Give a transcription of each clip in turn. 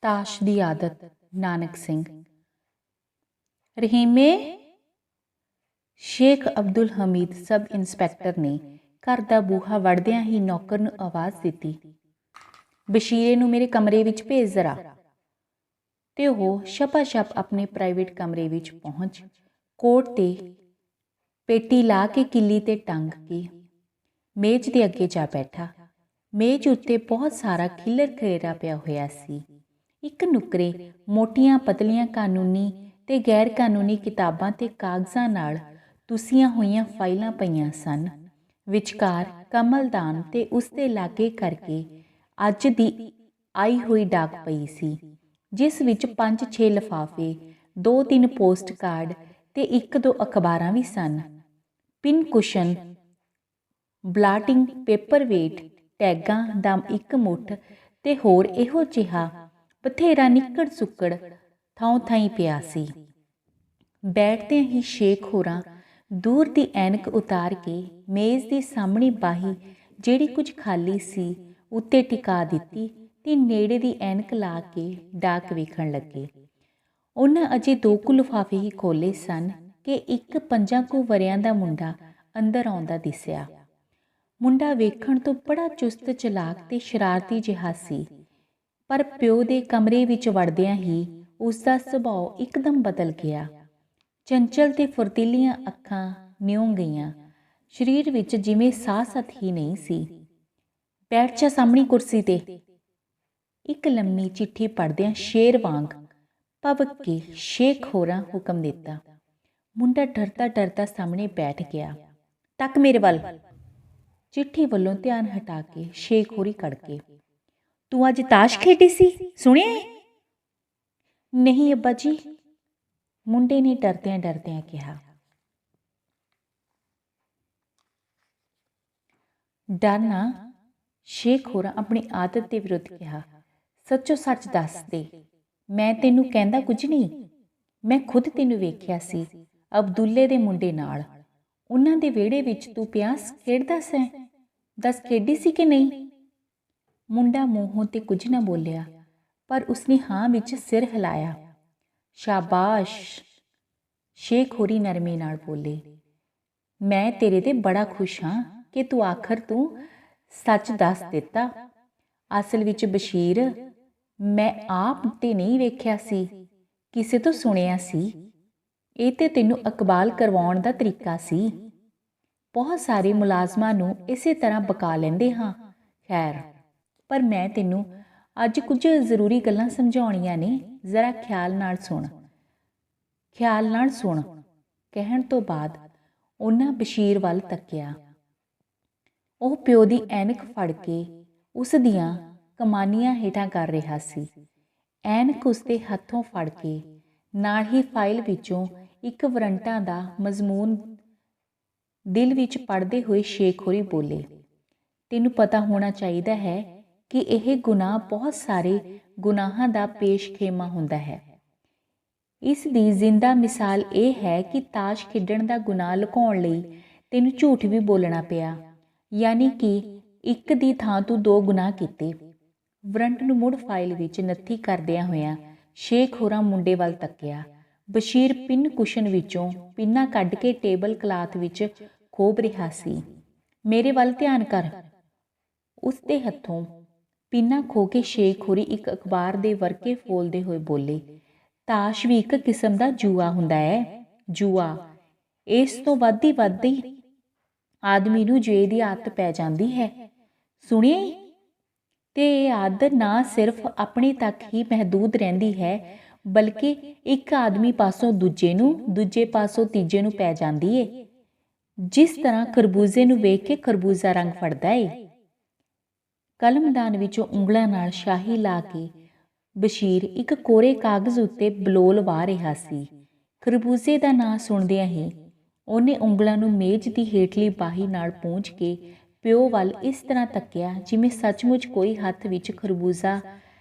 ਤਾਸ਼ ਦੀ ਆਦਤ। Nanak Singh. ਰਹੀਮੇ। Sheikh Abdul Hamid sub inspector ਨੇ ਘਰ ਦਾ ਬੂਹਾ ਵੜਦਿਆਂ ਹੀ ਨੌਕਰ ਨੂੰ ਆਵਾਜ਼ ਦਿੱਤੀ, ਬਸ਼ੀਰੇ ਨੂੰ ਮੇਰੇ ਕਮਰੇ ਵਿੱਚ ਭੇਜ ਜ਼ਰਾ। ਤੇ ਉਹ ਛਪਾ-ਛਪ ਆਪਣੇ ਪ੍ਰਾਈਵੇਟ ਕਮਰੇ ਵਿੱਚ ਪਹੁੰਚ ਕੋਟ ਤੇ ਪੇਟੀ ਲਾ ਕੇ ਕਿੱਲੀ ਤੇ ਟੰਗ ਕੇ ਮੇਜ਼ ਦੇ ਅੱਗੇ ਜਾ ਬੈਠਾ। ਮੇਜ਼ ਉੱਤੇ ਬਹੁਤ ਸਾਰਾ ਖਿੱਲਰ ਖਲੇਰਾ ਪਿਆ ਹੋਇਆ ਸੀ। ਇੱਕ ਨੁੱਕਰੇ ਮੋਟੀਆਂ ਪਤਲੀਆਂ ਕਾਨੂੰਨੀ ਤੇ ਗੈਰ ਕਾਨੂੰਨੀ ਕਿਤਾਬਾਂ ਤੇ ਕਾਗਜ਼ਾਂ ਨਾਲ ਤੁਸੀਆਂ ਹੋਈਆਂ ਫਾਈਲਾਂ ਪਈਆਂ ਸਨ। ਵਿਚਕਾਰ ਕਮਲਦਾਨ ਤੇ ਉਸਦੇ ਲਾਗੇ ਕਰਕੇ ਅੱਜ ਦੀ ਆਈ ਹੋਈ ਡਾਕ ਪਈ ਸੀ, ਜਿਸ ਵਿੱਚ 5-6 ਲਿਫਾਫੇ, 2-3 ਪੋਸਟ ਕਾਰਡ ਤੇ 1-2 ਅਖਬਾਰਾਂ ਵੀ ਸਨ। ਪਿਨ ਕੁਸ਼ਨ, ਬਲਾਟਿੰਗ ਪੇਪਰ ਵੇਟ, ਟੈਗਾਂ ਦਾ ਇੱਕ ਮੁੱਠ ਤੇ ਹੋਰ ਇਹੋ ਜਿਹਾ ਬਥੇਰਾ ਨਿੱਕੜ ਸੁੱਕੜ ਥਾਂ ਥਾਈਂ ਪਿਆ ਸੀ। ਬੈਠਦਿਆਂ ਹੀ ਸ਼ੇਖ ਹੋਰਾਂ ਦੂਰ ਦੀ ਐਨਕ ਉਤਾਰ ਕੇ ਮੇਜ਼ ਦੀ ਸਾਹਮਣੀ ਬਾਹੀ ਜਿਹੜੀ ਕੁਝ ਖਾਲੀ ਸੀ ਉੱਤੇ ਟਿਕਾ ਦਿੱਤੀ ਤੇ ਨੇੜੇ ਦੀ ਐਨਕ ਲਾ ਕੇ ਡਾਕ ਵੇਖਣ ਲੱਗੇ। ਉਹਨਾਂ ਅਜੇ 2 ਕੁ ਲਿਫਾਫੇ ਹੀ ਖੋਲ੍ਹੇ ਸਨ ਕਿ ਇੱਕ 5 ਕੁ ਵਰ੍ਹਿਆਂ ਦਾ ਮੁੰਡਾ ਅੰਦਰ ਆਉਂਦਾ ਦਿਸਿਆ। ਮੁੰਡਾ ਵੇਖਣ ਤੋਂ ਬੜਾ ਚੁਸਤ ਚਲਾਕ ਤੇ ਸ਼ਰਾਰਤੀ ਜਿਹਾ ਸੀ, ਪਰ ਪਿਓ ਦੇ ਕਮਰੇ ਵਿੱਚ ਵੜਦਿਆਂ ਹੀ ਉਸਦਾ ਸੁਭਾਅ ਇੱਕਦਮ ਬਦਲ ਗਿਆ। ਚੰਚਲ ਤੇ ਫੁਰਤੀਲੀਆਂ ਅੱਖਾਂ ਨਿਉ ਗਈਆਂ, ਸਰੀਰ ਵਿੱਚ ਜਿਵੇਂ ਸਾਹ-ਸਤ ਹੀ ਨਹੀਂ ਸੀ। ਬੈਠ ਜਾ ਸਾਹਮਣੀ ਕੁਰਸੀ ਤੇ। ਇੱਕ ਲੰਮੀ ਚਿੱਠੀ ਪੜ੍ਹਦਿਆਂ ਸ਼ੇਰ ਵਾਂਗ ਭਵਕ ਕੇ ਸ਼ੇਖ ਹੋਰਾਂ ਹੁਕਮ ਦਿੱਤਾ। ਮੁੰਡਾ ਡਰਦਾ ਡਰਦਾ ਸਾਹਮਣੇ ਬੈਠ ਗਿਆ। ਤੱਕ ਮੇਰੇ ਵੱਲ। ਚਿੱਠੀ ਵੱਲੋਂ ਧਿਆਨ ਹਟਾ ਕੇ ਸ਼ੇਖ ਹੋਰੀ ਕੜਕੇ, ਤੂੰ ਅੱਜ ਤਾਸ਼ ਖੇਡੀ ਸੀ, ਸੁਣਿਆ? ਨਹੀਂ ਅੱਬਾ ਜੀ, ਮੁੰਡੇ ਨੇ ਡਰਦਿਆਂ ਡਰਦਿਆਂ ਕਿਹਾ। ਡਰਨਾ? ਸ਼ੇਖ ਹੋਰਾਂ ਆਪਣੀ ਆਦਤ ਦੇ ਵਿਰੁੱਧ ਕਿਹਾ। ਸੱਚੋ ਸੱਚ ਦੱਸ ਦੇ, ਮੈਂ ਤੈਨੂੰ ਕਹਿੰਦਾ ਕੁਝ ਨਹੀਂ। ਮੈਂ ਖੁਦ ਤੈਨੂੰ ਵੇਖਿਆ ਸੀ ਅਬਦੁੱਲੇ ਦੇ ਮੁੰਡੇ ਨਾਲ। ਉਹਨਾਂ ਦੇ ਵਿਹੜੇ ਵਿੱਚ ਤੂੰ ਪਿਆਸ ਖੇਡਦਾ ਸੈਂ। ਦੱਸ ਖੇਡੀ ਸੀ ਕਿ ਨਹੀਂ? ਮੁੰਡਾ ਮੂੰਹੋਂ ਤੇ ਕੁਝ ਨਾ ਬੋਲਿਆ, ਪਰ ਉਸਨੇ ਹਾਂ ਵਿੱਚ ਸਿਰ ਹਿਲਾਇਆ। ਸ਼ਾਬਾਸ਼, ਸ਼ੇਖ ਹੋਰੀ ਨਰਮੀ ਨਾਲ ਬੋਲੇ। ਮੈਂ ਤੇਰੇ ਤੇ ਬੜਾ ਖੁਸ਼ ਹਾਂ ਕਿ ਤੂੰ ਆਖਰ ਤੂੰ ਸੱਚ ਦੱਸ ਦਿੱਤਾ। ਅਸਲ ਵਿੱਚ ਬਸ਼ੀਰ, ਮੈਂ ਆਪ ਤੇ ਨਹੀਂ ਵੇਖਿਆ ਸੀ, ਕਿਸੇ ਤੋਂ ਸੁਣਿਆ ਸੀ। ਇਹ ਤੇ ਤੈਨੂੰ ਇਕਬਾਲ ਕਰਵਾਉਣ ਦਾ ਤਰੀਕਾ ਸੀ। ਬਹੁਤ ਸਾਰੇ ਮੁਲਾਜ਼ਮਾਂ ਨੂੰ ਇਸੇ ਤਰ੍ਹਾਂ ਬਕਾ ਲੈਂਦੇ ਹਾਂ। ਖੈਰ, ਪਰ ਮੈਂ ਤੈਨੂੰ ਅੱਜ ਕੁਝ ਜ਼ਰੂਰੀ ਗੱਲਾਂ ਸਮਝਾਉਣੀਆਂ ਨੇ, ਜ਼ਰਾ ਖਿਆਲ ਨਾਲ ਸੁਣ। ਖਿਆਲ ਨਾਲ ਸੁਣ ਕਹਿਣ ਤੋਂ ਬਾਅਦ ਉਹਨਾਂ ਬਸ਼ੀਰ ਵੱਲ ਤੱਕਿਆ। ਉਹ ਪਿਓ ਦੀ ਐਨਕ ਫੜ ਕੇ ਉਸ ਦੀਆਂ ਕਮਾਨੀਆਂ ਹੇਠਾਂ ਕਰ ਰਿਹਾ ਸੀ। ਐਨਕ ਉਸਦੇ ਹੱਥੋਂ ਫੜ ਕੇ ਨਾਲ ਹੀ ਫਾਈਲ ਵਿੱਚੋਂ ਇੱਕ ਵਾਰੰਟਾਂ ਦਾ ਮਜ਼ਮੂਨ ਦਿਲ ਵਿੱਚ ਪੜ੍ਹਦੇ ਹੋਏ ਸ਼ੇਖ ਹੋਰੀ ਬੋਲੇ, ਤੈਨੂੰ ਪਤਾ ਹੋਣਾ ਚਾਹੀਦਾ ਹੈ ਕਿ ਇਹ ਗੁਨਾਹ ਬਹੁਤ ਸਾਰੇ ਗੁਨਾਹਾਂ ਦਾ ਪੇਸ਼-ਖੇਮਾ ਹੁੰਦਾ ਹੈ। ਇਸ ਦੀ ਜ਼ਿੰਦਾ ਮਿਸਾਲ ਇਹ ਹੈ ਕਿ ਤਾਸ਼ ਖੇਡਣ ਦਾ ਗੁਨਾਹ ਲੁਕਾਉਣ ਲਈ ਤੈਨੂੰ ਝੂਠ ਵੀ ਬੋਲਣਾ ਪਿਆ, ਯਾਨੀ ਕਿ ਇੱਕ ਦੀ ਥਾਂ ਤੂੰ 2 ਗੁਨਾਹ ਕੀਤੇ। ਵਾਰੰਟ ਨੂੰ ਮੁੜ ਫਾਈਲ ਵਿੱਚ ਨੱਥੀ ਕਰਦਿਆਂ ਹੋਇਆਂ ਸ਼ੇਖ ਹੋਰਾਂ ਮੁੰਡੇ ਵੱਲ ਤੱਕਿਆ। ਬਸ਼ੀਰ ਪਿੰਨ ਕੁਸ਼ਨ ਵਿੱਚੋਂ ਪਿੰਨਾਂ ਕੱਢ ਕੇ ਟੇਬਲ ਕਲਾਥ ਵਿੱਚ ਖੋਭ ਰਿਹਾ ਸੀ। ਮੇਰੇ ਵੱਲ ਧਿਆਨ ਕਰ। ਉਸਦੇ ਹੱਥੋਂ ਪਿੰਨਾਂ ਖੋ ਕੇ ਸ਼ੇਖ ਹੋਰੀ ਇੱਕ ਅਖਬਾਰ ਦੇ ਵਰਕੇ ਫੋਲਦੇ ਹੋਏ ਬੋਲੇ, ਤਾਸ਼ ਵੀ ਇੱਕ ਕਿਸਮ ਦਾ ਜੂਆ ਹੁੰਦਾ ਹੈ। ਜੂਆ। ਇਸ ਤੋਂ ਵੱਧਦੀ ਆਦਮੀ ਨੂੰ ਜੂਏ ਦੀ ਆਦਤ ਪੈ ਜਾਂਦੀ ਹੈ। ਸੁਣਿਆ? ਤੇ ਇਹ ਆਦਤ ਨਾ ਸਿਰਫ ਆਪਣੇ ਤੱਕ ਹੀ ਮਹਿਦੂਦ ਰਹਿੰਦੀ ਹੈ, ਬਲਕਿ ਇੱਕ ਆਦਮੀ ਪਾਸੋਂ ਦੂਜੇ ਨੂੰ, ਦੂਜੇ ਪਾਸੋਂ ਤੀਜੇ ਨੂੰ ਪੈ ਜਾਂਦੀ ਏ। ਜਿਸ ਤਰ੍ਹਾਂ ਖਰਬੂਜ਼ੇ ਨੂੰ ਵੇਖ ਕੇ ਖਰਬੂਜ਼ਾ ਰੰਗ ਫੜਦਾ ਏ। ਕਲਮਦਾਨ ਵਿੱਚੋਂ ਉਂਗਲਾਂ ਨਾਲ ਸ਼ਾਹੀ ਲਾ ਕੇ ਬਸ਼ੀਰ ਇੱਕ ਕੋਰੇ ਕਾਗਜ਼ ਉੱਤੇ ਬਲੋਲ ਵਾਹ ਰਿਹਾ ਸੀ। ਖਰਬੂਜ਼ੇ ਦਾ ਨਾਂ ਸੁਣਦਿਆਂ ਹੀ ਉਹਨੇ ਉਂਗਲਾਂ ਨੂੰ ਮੇਜ਼ ਦੀ ਹੇਠਲੀ ਬਾਹੀ ਨਾਲ ਪੂੰਝ ਕੇ ਪਿਓ ਵੱਲ ਇਸ ਤਰ੍ਹਾਂ ਤੱਕਿਆ ਜਿਵੇਂ ਸੱਚਮੁੱਚ ਕੋਈ ਹੱਥ ਵਿੱਚ ਖਰਬੂਜ਼ਾ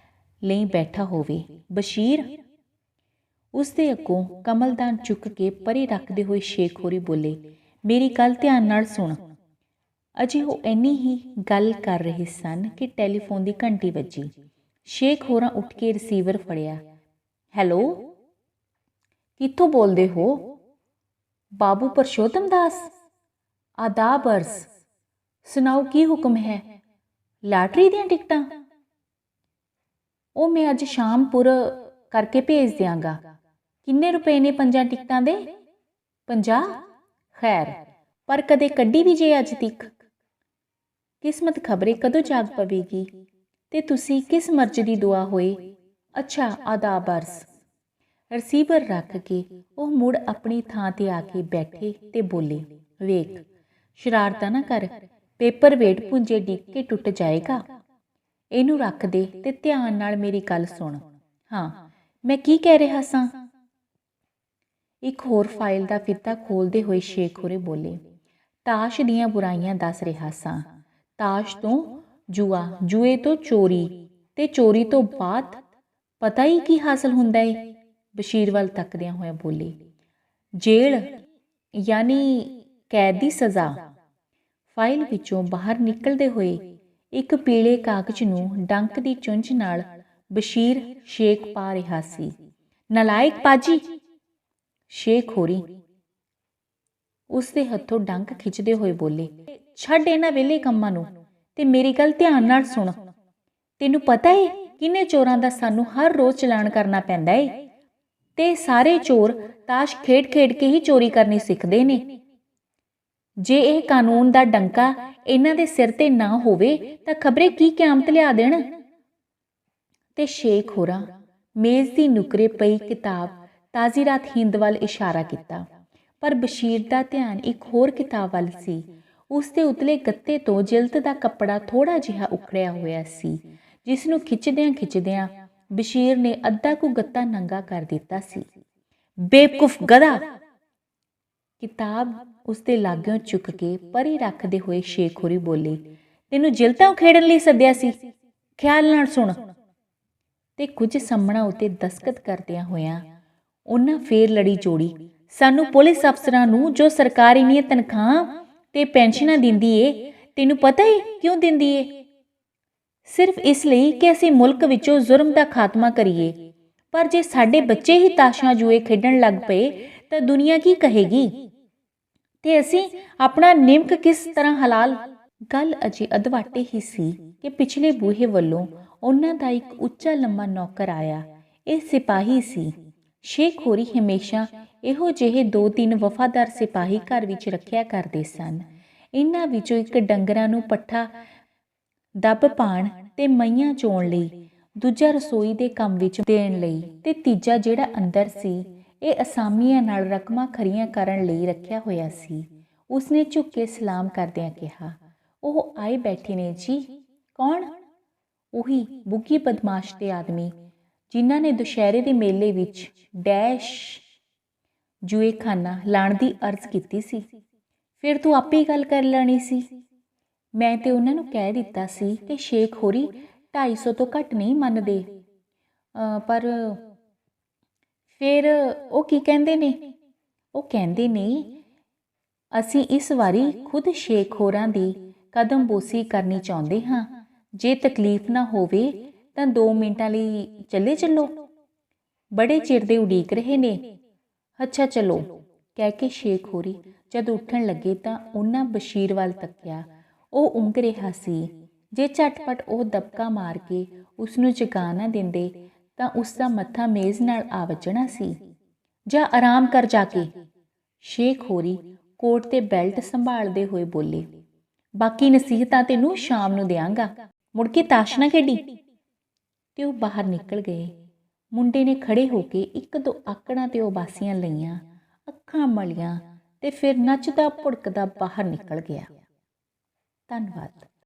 ਲਈ ਬੈਠਾ ਹੋਵੇ। ਬਸ਼ੀਰ? ਉਸਦੇ ਅੱਗੋਂ ਕਮਲਦਾਨ ਚੁੱਕ ਕੇ ਪਰੇ ਰੱਖਦੇ ਹੋਏ ਸ਼ੇਖ ਹੋਰੀ ਬੋਲੇ, ਮੇਰੀ ਗੱਲ ਧਿਆਨ ਨਾਲ ਸੁਣ। ਅਜੇ ਉਹ ਇੰਨੀ ਹੀ ਗੱਲ ਕਰ ਰਹੇ ਸਨ ਕਿ ਟੈਲੀਫੋਨ ਦੀ ਘੰਟੀ ਵੱਜੀ। ਸ਼ੇਖ ਹੋਰਾਂ ਉੱਠ ਕੇ ਰਿਸੀਵਰ ਫੜਿਆ। ਹੈਲੋ, ਕਿੱਥੋਂ ਬੋਲਦੇ ਹੋ? ਬਾਬੂ ਪਰਸ਼ੋਤਮ ਦਾਸ। ਆਦਾਬ ਅਰਜ਼। ਸੁਣਾਓ ਕੀ ਹੁਕਮ ਹੈ? ਲਾਟਰੀ ਦੀਆਂ ਟਿਕਟਾਂ? ਉਹ ਮੈਂ ਅੱਜ ਸ਼ਾਮ ਪੁਰ ਕਰਕੇ ਭੇਜ ਦਿਆਂਗਾ। ਕਿੰਨੇ ਰੁਪਏ ਨੇ 5 ਟਿਕਟਾਂ ਦੇ? 50? ਖੈਰ, ਪਰ ਕਦੇ ਕੱਢੀ ਵੀ ਜੇ ਅੱਜ ਤੱਕ? ਕਿਸਮਤ ਖਬਰੇ ਕਦੋਂ ਜਾਗ ਪਵੇਗੀ। ਤੇ ਤੁਸੀਂ ਕਿਸ ਮਰਜ਼ ਦੀ ਦੁਆ ਹੋਏ? ਅੱਛਾ, ਆਦਾਬ ਅਰਜ਼। ਰਿਸੀਵਰ ਰੱਖ ਕੇ ਉਹ ਮੁੜ ਆਪਣੀ ਥਾਂ ਤੇ ਆ ਕੇ ਬੈਠੇ ਤੇ ਬੋਲੇ, ਵੇਖ, ਸ਼ਰਾਰਤਾਂ ਨਾ ਕਰ। ਪੇਪਰ ਵੇਟ ਪੁੰਜੇ ਡਿੱਗ ਕੇ ਟੁੱਟ ਜਾਏਗਾ। ਇਹਨੂੰ ਰੱਖ ਦੇ ਤੇ ਧਿਆਨ ਨਾਲ ਮੇਰੀ ਗੱਲ ਸੁਣ। ਹਾਂ, ਮੈਂ ਕੀ ਕਹਿ ਰਿਹਾ ਸਾਂ? ਇੱਕ ਹੋਰ ਫਾਈਲ ਦਾ ਫਿੱਤਾ ਖੋਲ੍ਹਦੇ ਹੋਏ ਸ਼ੇਖ ਹੋਰੇ ਬੋਲੇ, ਤਾਸ਼ ਦੀਆਂ ਬੁਰਾਈਆਂ ਦੱਸ ਰਿਹਾ ਸਾਂ। ਤਾਸ਼ ਤੋਂ ਜੂਆ, ਜੂਏ ਤੋਂ ਚੋਰੀ ਤੇ ਚੋਰੀ ਤੋਂ ਬਾਅਦ ਪਤਾ ਹੀ ਕੀ ਹਾਸਲ ਹੁੰਦਾ ਏ? ਬਸ਼ੀਰ ਵੱਲ ਤੱਕਦਿਆਂ ਹੋਇਆ ਬੋਲੇ, ਜੇਲ੍ਹ, ਯਾਨੀ ਕੈਦ ਦੀ ਸਜ਼ਾ। ਫਾਈਲ ਵਿੱਚੋਂ ਬਾਹਰ ਨਿਕਲਦੇ ਹੋਏ ਇੱਕ ਪੀਲੇ ਕਾਗਜ਼ ਨੂੰ ਡੰਕ ਦੀ ਚੁੰਝ ਨਾਲ ਬਸ਼ੀਰ ਸ਼ੇਕ ਪਾ ਰਿਹਾ ਸੀ। ਨਲਾਇਕ ਪਾਜੀ। ਸ਼ੇਖ ਹੋਰੀ ਉਸ ਦੇ ਹੱਥੋਂ ਡੰਕ ਖਿੱਚਦੇ ਹੋਏ ਬੋਲੇ, ਛੱਡ ਇਹਨਾਂ ਵਿਹਲੇ ਕੰਮਾਂ ਨੂੰ ਤੇ ਮੇਰੀ ਗੱਲ ਧਿਆਨ ਨਾਲ ਸੁਣ। ਤੈਨੂੰ ਪਤਾ ਏ ਕਿੰਨੇ ਚੋਰਾਂ ਦਾ ਸਾਨੂੰ ਹਰ ਰੋਜ਼ ਚਲਾਨ ਕਰਨਾ ਪੈਂਦਾ ਏ? ਤੇ ਸਾਰੇ ਚੋਰ ਤਾਸ਼ ਖੇਡ ਖੇਡ ਕੇ ਹੀ ਚੋਰੀ ਕਰਨੀ ਸਿੱਖਦੇ ਨੇ। ਜੇ ਇਹ ਕਾਨੂੰਨ ਦਾ ਡੰਕਾ ਇਹਨਾਂ ਦੇ ਸਿਰ ਤੇ ਨਾ ਹੋਵੇ ਤਾਂ ਖਬਰੇ ਕੀ ਕਿਆਮਤ ਲਿਆ ਦੇਣ। ਤੇ ਸ਼ੇਖ ਹੋਰਾਂ ਮੇਜ਼ ਦੀ ਨੁਕਰੇ ਪਈ ਕਿਤਾਬ ਤਾਜ਼ੀਰਾਤ ਹਿੰਦ ਵੱਲ ਇਸ਼ਾਰਾ ਕੀਤਾ, ਪਰ ਬਸ਼ੀਰ ਦਾ ਧਿਆਨ ਇੱਕ ਹੋਰ ਕਿਤਾਬ ਵੱਲ ਸੀ। ਉਸ ਦੇ ਉਤਲੇ ਗੱਤੇ ਤੋਂ ਜਿਲਦ ਦਾ ਕੱਪੜਾ ਥੋੜਾ ਜਿਹਾ ਉਖੜਿਆ ਹੋਇਆ ਸੀ, ਜਿਸ ਨੂੰ ਖਿੱਚਦਿਆਂ ਖਿੱਚਦਿਆਂ ਬਸ਼ੀਰ ਨੇ ਅੱਧਾ ਕੁ ਗੱਤਾ ਨੰਗਾ ਕਰ ਦਿੱਤਾ ਸੀ। ਬੇਵਕੂਫ ਗਧਾ। ਕਿਤਾਬ ਉਸ ਦੇ ਲਾਗਿਓਂ ਚੁੱਕ ਕੇ ਪਰੇ ਰੱਖਦੇ ਹੋਏ ਸ਼ੇਖ ਹੋਰੀ ਬੋਲੇ, ਤੈਨੂੰ ਜਿਲਦਾਂ ਖੇਡਣ ਲਈ ਸੱਦਿਆ ਸੀ? ਖਿਆਲ ਨਾਲ ਸੁਣ। ਤੇ ਕੁਝ ਸੰਮਣਾ ਉੱਤੇ ਦਸਤਖਤ ਕਰਦਿਆਂ ਹੋਇਆਂ ਉਹਨਾਂ ਫੇਰ ਲੜੀ ਜੋੜੀ, ਸਾਨੂੰ ਪੁਲਿਸ ਅਫਸਰਾਂ ਨੂੰ ਜੋ ਸਰਕਾਰ ਇੰਨੀਆਂ ਤਨਖਾਹਾਂ ਤੇ ਪੈਨਸ਼ਨਾਂ ਦਿੰਦੀ ਏ, ਤੈਨੂੰ ਪਤਾ ਏ ਕਿਉਂ ਦਿੰਦੀ ਏ? ਸਿਰਫ ਇਸ ਲਈ ਕਿ ਅਸੀਂ ਮੁਲਕ ਵਿੱਚੋਂ ਜ਼ੁਰਮ ਦਾ ਖਾਤਮਾ ਕਰੀਏ। ਪਰ ਜੇ ਸਾਡੇ ਬੱਚੇ ਹੀ ਤਾਸ਼ਾਂ ਜੂਏ ਖੇਡਣ ਲੱਗ ਪਏ ਤਾਂ ਦੁਨੀਆ ਕੀ ਕਹੇਗੀ? ਤੇ ਅਸੀਂ ਆਪਣਾ ਨਿਮਕ ਕਿਸ ਤਰ੍ਹਾਂ ਹਲਾਲ? ਗੱਲ ਅਜੇ ਅਧਵਾਟੇ ਹੀ ਸੀ ਕਿ ਪਿਛਲੇ ਬੂਹੇ ਵੱਲੋਂ ਉਹਨਾਂ ਦਾ ਇੱਕ ਉੱਚਾ ਲੰਮਾ ਨੌਕਰ ਆਇਆ। ਇਹ ਸਿਪਾਹੀ ਸੀ। ਸ਼ੇਖ ਹੋਰੀ ਹਮੇਸ਼ਾ ਇਹੋ ਜਿਹੇ 2-3 ਵਫਾਦਾਰ ਸਿਪਾਹੀ ਘਰ ਵਿੱਚ ਰੱਖਿਆ ਕਰਦੇ ਸਨ। ਇਹਨਾਂ ਵਿੱਚੋਂ ਇੱਕ ਡੰਗਰਾਂ ਨੂੰ ਪੱਠਾ ਦੱਬ ਪਾਣ ਤੇ ਮਈਆਂ ਚੋਣ ਲਈ, ਦੂਜਾ ਰਸੋਈ ਦੇ ਕੰਮ ਵਿੱਚ ਦੇਣ ਲਈ ਤੇ ਤੀਜਾ ਜਿਹੜਾ ਅੰਦਰ ਸੀ, ਇਹ ਅਸਾਮੀਆਂ ਨਾਲ ਰਕਮਾਂ ਖਰੀਆਂ ਕਰਨ ਲਈ ਰੱਖਿਆ ਹੋਇਆ ਸੀ। ਉਸਨੇ ਝੁੱਕ ਕੇ ਸਲਾਮ ਕਰਦਿਆਂ ਕਿਹਾ, ਉਹ ਆਏ ਬੈਠੇ ਨੇ ਜੀ। ਕੌਣ? ਉਹੀ ਬੁੱਗੀ ਬਦਮਾਸ਼ ਤੇ ਆਦਮੀ ਜਿਨ੍ਹਾਂ ਨੇ ਦੁਸ਼ਹਿਰੇ ਦੇ ਮੇਲੇ ਵਿੱਚ ਡੈਸ਼ ਜੂਏਖਾਨਾ ਲਾਣ ਦੀ ਅਰਜ਼ ਕੀਤੀ ਸੀ। ਫਿਰ ਤੂੰ ਆਪੇ ਹੀ ਗੱਲ ਕਰ ਲੈਣੀ ਸੀ। ਮੈਂ ਤੇ ਉਹਨਾਂ ਨੂੰ ਕਹਿ ਦਿੱਤਾ ਸੀ ਕਿ ਸ਼ੇਖ ਹੋਰੀ 250 ਤੋਂ ਘੱਟ ਨਹੀਂ ਮੰਨਦੇ। ਪਰ ਫਿਰ ਉਹ ਕੀ ਕਹਿੰਦੇ ਨੇ? ਉਹ ਕਹਿੰਦੇ ਨੇ ਅਸੀਂ ਇਸ ਵਾਰੀ ਖੁਦ ਸ਼ੇਖ ਹੋਰਾਂ ਦੀ ਕਦਮਬੋਸੀ ਕਰਨੀ ਚਾਹੁੰਦੇ ਹਾਂ। ਜੇ ਤਕਲੀਫ ਨਾ ਹੋਵੇ ਤਾਂ 2 ਮਿੰਟਾਂ ਲਈ ਚੱਲੇ ਚੱਲੋ। ਬੜੇ ਚਿਰ ਦੇ ਉਡੀਕ ਰਹੇ ਨੇ। ਅੱਛਾ ਚਲੋ, ਕਹਿ ਕੇ ਸ਼ੇਖ ਹੋਰੀ ਜਦ ਉੱਠਣ ਲੱਗੇ ਤਾਂ ਉਹਨਾਂ ਬਸ਼ੀਰ ਵੱਲ ਤੱਕਿਆ। ਉਹ ਉਂਘ ਰਿਹਾ ਸੀ। ਜੇ ਝਟਪਟ ਉਹ ਦਬਕਾ ਮਾਰ ਕੇ ਉਸ ਨੂੰ ਜਗਾ ਨਾ ਦਿੰਦੇ ਤਾਂ ਉਸ ਦਾ ਮੱਥਾ ਮੇਜ਼ ਨਾਲ ਆ ਵੱਜਣਾ ਸੀ। ਜਾਂ ਆਰਾਮ ਕਰ ਜਾ ਕੇ। ਸ਼ੇਖ ਹੋਰੀ ਕੋਟ ਤੇ ਬੈਲਟ ਸੰਭਾਲਦੇ ਹੋਏ ਬੋਲੇ, ਬਾਕੀ ਨਸੀਹਤਾਂ ਤੈਨੂੰ ਸ਼ਾਮ ਨੂੰ ਦਿਆਂਗਾ। ਮੁੜ ਕੇ ਤਾਸ਼ ਨਾ ਖੇਡੀ। ਤੇ ਉਹ ਬਾਹਰ ਨਿਕਲ ਗਏ। ਮੁੰਡੇ ਨੇ ਖੜੇ ਹੋ ਕੇ 1-2 ਆਕੜਾਂ ਤੇ ਉਬਾਸੀਆਂ ਲਈਆਂ, ਅੱਖਾਂ ਮਲੀਆਂ ਤੇ ਫਿਰ ਨੱਚਦਾ ਭੁੜਕਦਾ ਬਾਹਰ ਨਿਕਲ ਗਿਆ। ਧੰਨਵਾਦ।